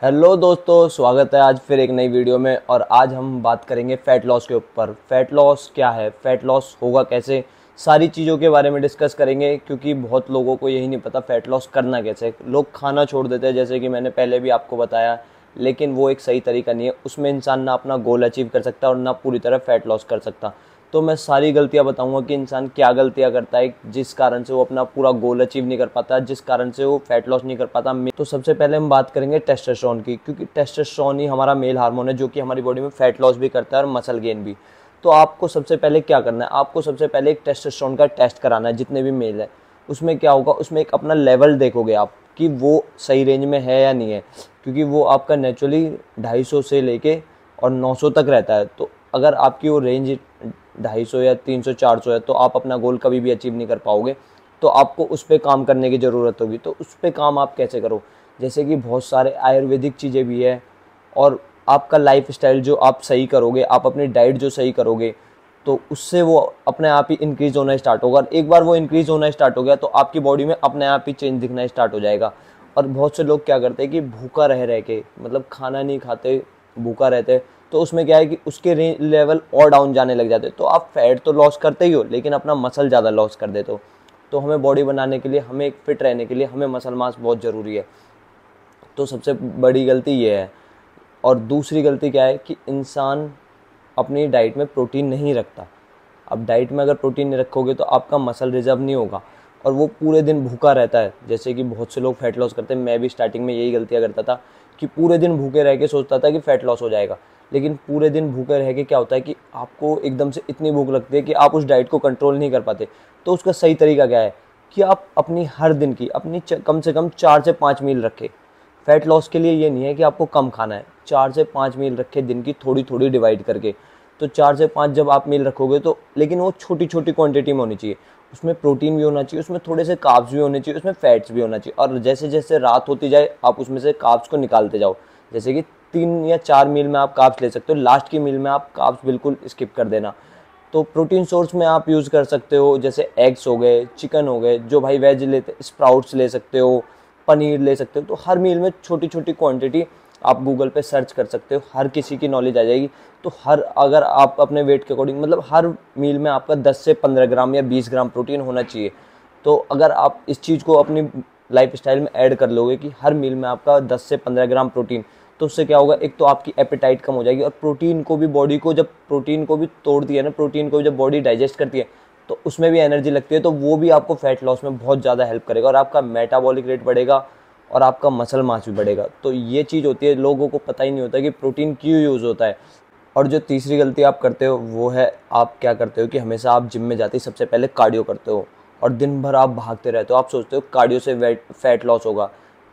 Hello दोस्तों, स्वागत है आज फिर एक नई वीडियो में। और आज हम बात करेंगे फ़ैट लॉस के ऊपर। फ़ैट लॉस क्या है, फ़ैट लॉस होगा कैसे, सारी चीज़ों के बारे में डिस्कस करेंगे। क्योंकि बहुत लोगों को यही नहीं पता फ़ैट लॉस करना कैसे। लोग खाना छोड़ देते हैं, जैसे कि मैंने पहले भी आपको बताया, लेकिन वो एक सही तरीका नहीं है। उसमें इंसान ना अपना गोल अचीव कर सकता और ना पूरी तरह फ़ैट लॉस कर सकता। तो मैं सारी गलतियां बताऊंगा कि इंसान क्या गलतियां करता है जिस कारण से वो अपना पूरा गोल अचीव नहीं कर पाता, जिस कारण से वो फैट लॉस नहीं कर पाता। तो सबसे पहले हम बात करेंगे टेस्टोस्टेरोन की, क्योंकि टेस्टोस्टेरोन ही हमारा मेल हार्मोन है जो कि हमारी बॉडी में फैट लॉस भी करता है और मसल गेन भी। तो आपको सबसे पहले क्या करना है, आपको सबसे पहले एक टेस्टोस्टेरोन का टेस्ट कराना है। जितने भी मेल है उसमें क्या होगा, उसमें एक अपना लेवल देखोगे आप कि वो सही रेंज में है या नहीं है। क्योंकि वो आपका नेचुरली 250 से लेके और 900 तक रहता है। तो अगर आपकी वो रेंज 250 या 300 400 है तो आप अपना गोल कभी भी अचीव नहीं कर पाओगे। तो आपको उस पर काम करने की ज़रूरत होगी। तो उस पर काम आप कैसे करो, जैसे कि बहुत सारे आयुर्वेदिक चीज़ें भी है, और आपका लाइफ स्टाइल जो आप सही करोगे, आप अपनी डाइट जो सही करोगे, तो उससे वो अपने आप ही इंक्रीज़ होना स्टार्ट होगा। और एक बार वो इंक्रीज़ होना स्टार्ट हो गया तो आपकी बॉडी में अपने आप ही चेंज दिखना स्टार्ट हो जाएगा। और बहुत से लोग क्या करते हैं कि भूखा रह रह के, मतलब खाना नहीं खाते, भूखा रहते, तो उसमें क्या है कि उसके लेवल और डाउन जाने लग जाते। तो आप फैट तो लॉस करते ही हो, लेकिन अपना मसल ज़्यादा लॉस कर देते हो। तो हमें बॉडी बनाने के लिए, हमें एक फिट रहने के लिए हमें मसल मास बहुत ज़रूरी है। तो सबसे बड़ी गलती ये है। और दूसरी गलती क्या है कि इंसान अपनी डाइट में प्रोटीन नहीं रखता। अब डाइट में अगर प्रोटीन नहीं रखोगे तो आपका मसल रिजर्व नहीं होगा और वो पूरे दिन भूखा रहता है। जैसे कि बहुत से लोग फैट लॉस करते हैं, मैं भी स्टार्टिंग में यही गलतियाँ करता था कि पूरे दिन भूखे रह के सोचता था कि फैट लॉस हो जाएगा। लेकिन पूरे दिन भूखे रह के क्या होता है कि आपको एकदम से इतनी भूख लगती है कि आप उस डाइट को कंट्रोल नहीं कर पाते। तो उसका सही तरीका क्या है कि आप अपनी हर दिन की अपनी कम से कम 4 से 5 मील रखें। फैट लॉस के लिए ये नहीं है कि आपको कम खाना है, 4 से 5 मील रखे दिन की, थोड़ी थोड़ी डिवाइड करके। तो 4 से 5 जब आप मील रखोगे तो, लेकिन वो छोटी छोटी क्वांटिटी में होनी चाहिए। उसमें प्रोटीन भी होना चाहिए, उसमें थोड़े से कार्ब्स भी होने चाहिए, उसमें फैट्स भी होना चाहिए। और जैसे जैसे रात होती जाए आप उसमें से कार्ब्स को निकालते जाओ। जैसे कि 3 या 4 मील में आप कार्ब्स ले सकते हो, लास्ट की मील में आप कार्ब्स बिल्कुल स्किप कर देना। तो प्रोटीन सोर्स में आप यूज़ कर सकते हो, जैसे एग्स हो गए, चिकन हो गए, जो भाई वेज लेते, स्प्राउट्स ले सकते हो, पनीर ले सकते हो। तो हर मील में छोटी छोटी क्वांटिटी आप गूगल पे सर्च कर सकते हो, हर किसी की नॉलेज आ जाएगी। तो अगर आप अपने वेट के अकॉर्डिंग, मतलब हर मील में आपका 10 से 15 ग्राम या 20 ग्राम प्रोटीन होना चाहिए। तो अगर आप इस चीज़ को अपनी लाइफ स्टाइल में ऐड कर लोगे कि हर मील में आपका 10 से 15 ग्राम प्रोटीन, तो उससे क्या होगा, एक तो आपकी एपेटाइट कम हो जाएगी। और प्रोटीन को भी बॉडी को, जब प्रोटीन को भी तोड़ती है ना, प्रोटीन को जब बॉडी डाइजेस्ट करती है तो उसमें भी एनर्जी लगती है। तो वो भी आपको फैट लॉस में बहुत ज़्यादा हेल्प करेगा और आपका मेटाबॉलिक रेट बढ़ेगा और आपका मसल मास भी बढ़ेगा। तो ये चीज़ होती है, लोगों को पता ही नहीं होता कि प्रोटीन क्यों यूज़ होता है। और जो तीसरी गलती आप करते हो वो है, आप क्या करते हो कि हमेशा आप जिम में जाते ही सबसे पहले कार्डियो करते हो और दिन भर आप भागते रहते हो। आप सोचते हो कार्डियो से फैट लॉस होगा।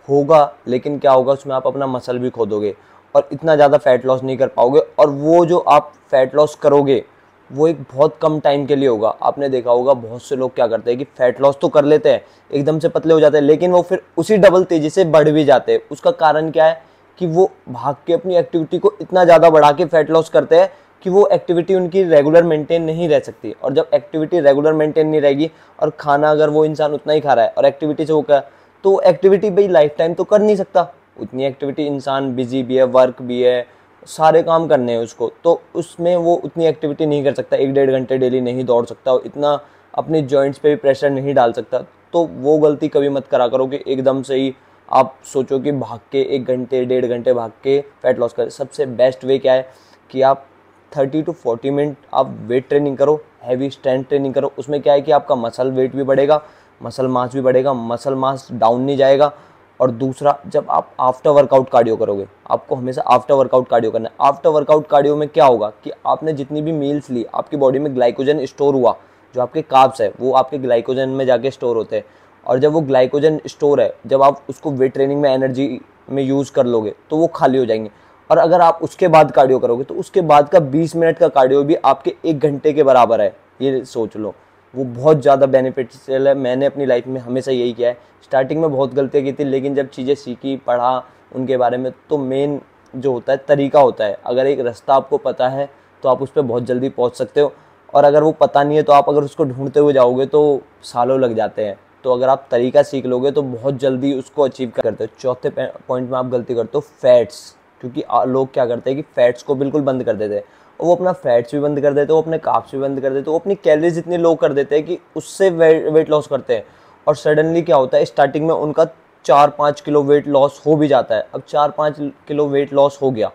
होगा, लेकिन क्या होगा, उसमें आप अपना मसल भी खो दोगे और इतना ज़्यादा फैट लॉस नहीं कर पाओगे। और वो जो आप फैट लॉस करोगे वो एक बहुत कम टाइम के लिए होगा। आपने देखा होगा बहुत से लोग क्या करते हैं कि फैट लॉस तो कर लेते हैं, एकदम से पतले हो जाते हैं, लेकिन वो फिर उसी डबल तेजी से बढ़ भी जाते हैं। उसका कारण क्या है कि वो भाग के अपनी एक्टिविटी को इतना ज़्यादा बढ़ा के फैट लॉस करते हैं कि वो एक्टिविटी उनकी रेगुलर मेंटेन नहीं रह सकती। और जब एक्टिविटी रेगुलर मेंटेन नहीं रहेगी और खाना अगर वो इंसान उतना ही खा रहा है और एक्टिविटी से वो क्या, तो एक्टिविटी भाई लाइफ टाइम तो कर नहीं सकता। उतनी एक्टिविटी, इंसान बिजी भी है, वर्क भी है, सारे काम करने हैं उसको, तो उसमें वो उतनी एक्टिविटी नहीं कर सकता। 1 डेढ़ घंटे डेली नहीं दौड़ सकता, इतना अपने जॉइंट्स पे भी प्रेशर नहीं डाल सकता। तो वो गलती कभी मत करा करो कि एकदम से ही आप सोचो कि भाग के 1 घंटे 1.5 घंटे भाग के फैट लॉस करें। सबसे बेस्ट वे क्या है कि आप 30 to 40 मिनट आप वेट ट्रेनिंग करो, हैवी स्ट्रेंथ ट्रेनिंग करो। उसमें क्या है कि आपका मसल वेट भी बढ़ेगा, मसल मास भी बढ़ेगा, मसल मास डाउन नहीं जाएगा। और दूसरा, जब आप आफ्टर वर्कआउट कार्डियो करोगे, आपको हमेशा आफ्टर वर्कआउट कार्डियो करना है। आफ्टर वर्कआउट कार्डियो में क्या होगा कि आपने जितनी भी मील्स ली, आपकी बॉडी में ग्लाइकोजन स्टोर हुआ, जो आपके कार्ब्स है वो आपके ग्लाइकोजन में जाके स्टोर होते हैं। और जब वो ग्लाइकोजन स्टोर है, जब आप उसको वेट ट्रेनिंग में एनर्जी में यूज़ कर लोगे तो वो खाली हो जाएंगे। और अगर आप उसके बाद कार्डियो करोगे तो उसके बाद का 20 मिनट का कार्डियो भी आपके 1 घंटे के बराबर है। ये सोच लो, वो बहुत ज़्यादा बेनिफिशियल है। मैंने अपनी लाइफ में हमेशा यही किया है। स्टार्टिंग में बहुत गलतियाँ की थी, लेकिन जब चीज़ें सीखी, पढ़ा उनके बारे में, तो मेन जो होता है तरीका होता है। अगर एक रास्ता आपको पता है तो आप उस पर बहुत जल्दी पहुंच सकते हो, और अगर वो पता नहीं है तो आप अगर उसको ढूंढते हुए जाओगे तो सालों लग जाते हैं। तो अगर आप तरीका सीख लोगे तो बहुत जल्दी उसको अचीव करते हो। चौथे पॉइंट में आप गलती करते हो, फैट्स। क्योंकि लोग क्या करते हैं कि फैट्स को बिल्कुल बंद कर देते हैं, और वो अपना फैट्स भी बंद कर देते हैं, वो अपने कार्ब्स भी बंद कर देते हैं, वो अपनी कैलोरीज इतनी लो कर देते हैं कि उससे वेट लॉस करते हैं। और सडनली क्या होता है, स्टार्टिंग में उनका 4-5 किलो वेट लॉस हो भी जाता है। अब 4-5 किलो वेट लॉस हो गया,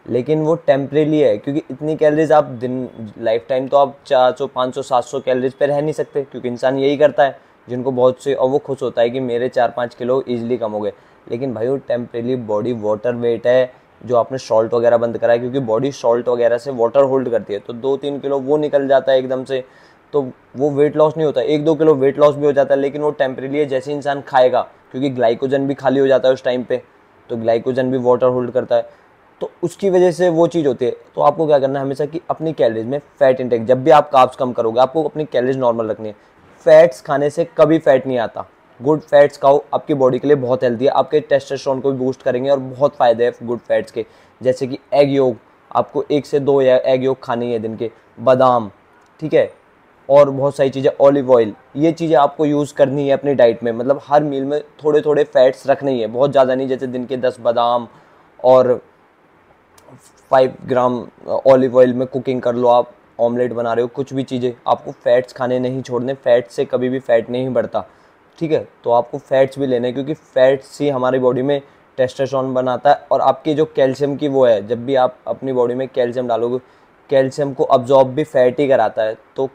लेकिन वो टेम्परेली है, क्योंकि इतनी कैलोरीज आप दिन लाइफ टाइम तो आप 400 500 700 कैलोरीज पे रह नहीं सकते, क्योंकि इंसान यही करता है जिनको बहुत से, और वो खुश होता है कि मेरे 4-5 किलो ईजिली कम हो गए। लेकिन भाई वो टेम्परेली बॉडी वाटर वेट है, जो आपने सॉल्ट वगैरह बंद करा है, क्योंकि बॉडी सॉल्ट वगैरह से वाटर होल्ड करती है, तो 2-3 किलो वो निकल जाता है एकदम से, तो वो वेट लॉस नहीं होता। 1-2 किलो वेट लॉस भी हो जाता है, लेकिन वो टेम्परेली है। जैसे इंसान खाएगा, क्योंकि ग्लाइकोजन भी खाली हो जाता है उस टाइम पे, तो ग्लाइकोजन भी वाटर होल्ड करता है, तो उसकी वजह से वो चीज़ होती है। तो आपको क्या करना है हमेशा कि अपनी कैलोरीज में फैट इंटेक, जब भी आप कार्ब्स कम करोगे, आपको अपनी कैलोरीज नॉर्मल रखनी है। फैट्स खाने से कभी फैट नहीं आता। गुड फैट्स खाओ, आपकी बॉडी के लिए बहुत हेल्दी है, आपके टेस्टोस्टेरोन को भी बूस्ट करेंगे, और बहुत फ़ायदे हैं गुड फैट्स के। जैसे कि एग योग, आपको 1 से 2 एग योग खानी है दिन के, बादाम, ठीक है, और बहुत सारी चीज़ें, ऑलिव ऑयल, ये चीज़ें आपको यूज़ करनी है अपनी डाइट में। मतलब हर मील में थोड़े थोड़े फैट्स रखने ही है, बहुत ज़्यादा नहीं। जैसे दिन के 10 बादाम और 5 ग्राम ऑलिव ऑयल में कुकिंग कर लो, आप ऑमलेट बना रहे हो, कुछ भी चीज़ें, आपको फैट्स खाने नहीं छोड़ने। फैट से कभी भी फैट नहीं बढ़ता, ठीक है। तो आपको फैट्स भी लेने हैं, क्योंकि फैट्स ही हमारी बॉडी में टेस्टोस्टेरोन बनाता है, और आपकी जो कैल्शियम की वो है, जब भी आप अपनी बॉडी में कैल्शियम डालोगे, कैल्शियम को अब्जॉर्ब भी फैट ही कराता है। तो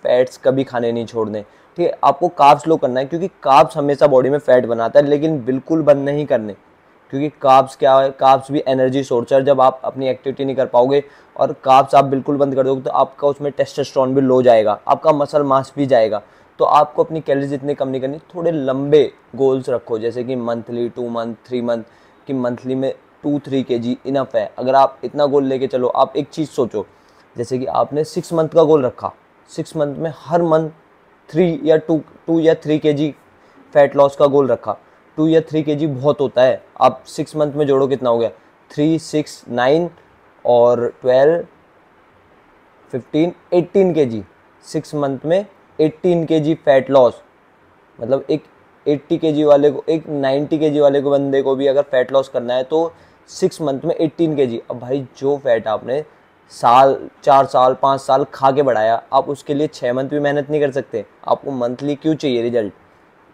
फैट्स कभी खाने नहीं छोड़ने, ठीक है। आपको कार्ब्स लो करना है, क्योंकि कार्ब्स हमेशा बॉडी में फैट बनाता है, लेकिन बिल्कुल बंद नहीं करने, क्योंकि कार्ब्स क्या है, कार्ब्स भी एनर्जी सोर्स है। जब आप अपनी एक्टिविटी नहीं कर पाओगे और कार्ब्स आप बिल्कुल बंद कर दोगे, तो आपका उसमें टेस्टोस्टेरोन भी लो जाएगा, आपका मसल मास भी जाएगा। तो आपको अपनी कैलोरीज इतनी कम नहीं करनी, थोड़े लंबे गोल्स रखो, जैसे कि मंथली, 2 मंथ, 3 मंथ, कि मंथली में 2-3 kg इनफ है। अगर आप इतना गोल लेके चलो, आप एक चीज़ सोचो, जैसे कि आपने 6 मंथ का गोल रखा, 6 मंथ में हर मंथ 2 या 3 kg फैट लॉस का गोल रखा। 2 या 3 kg बहुत होता है, आप 6 मंथ में जोड़ो, कितना हो गया, 3, 6, 9 और 12, 15, 18 kg। 6 मंथ में 18 kg फैट लॉस, मतलब एक 80 kg वाले को, एक 90 kg वाले को, बंदे को भी अगर फैट लॉस करना है तो 6 मंथ में 18 kg। अब भाई जो फैट आपने 4 साल 5 साल खा के बढ़ाया, आप उसके लिए 6 मंथ भी मेहनत नहीं कर सकते? आपको मंथली क्यों चाहिए रिजल्ट?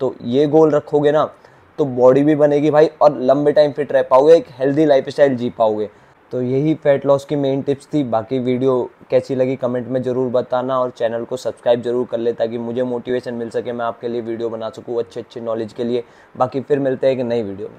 तो ये गोल रखोगे ना, तो बॉडी भी बनेगी भाई, और लंबे टाइम फिट रह पाओगे, एक हेल्दी लाइफस्टाइल जी पाओगे। तो यही फैट लॉस की मेन टिप्स थी। बाकी वीडियो कैसी लगी कमेंट में ज़रूर बताना, और चैनल को सब्सक्राइब जरूर कर ले, ताकि मुझे मोटिवेशन मिल सके, मैं आपके लिए वीडियो बना सकूँ अच्छे अच्छे नॉलेज के लिए। बाकी फिर मिलते हैं एक नई वीडियो में।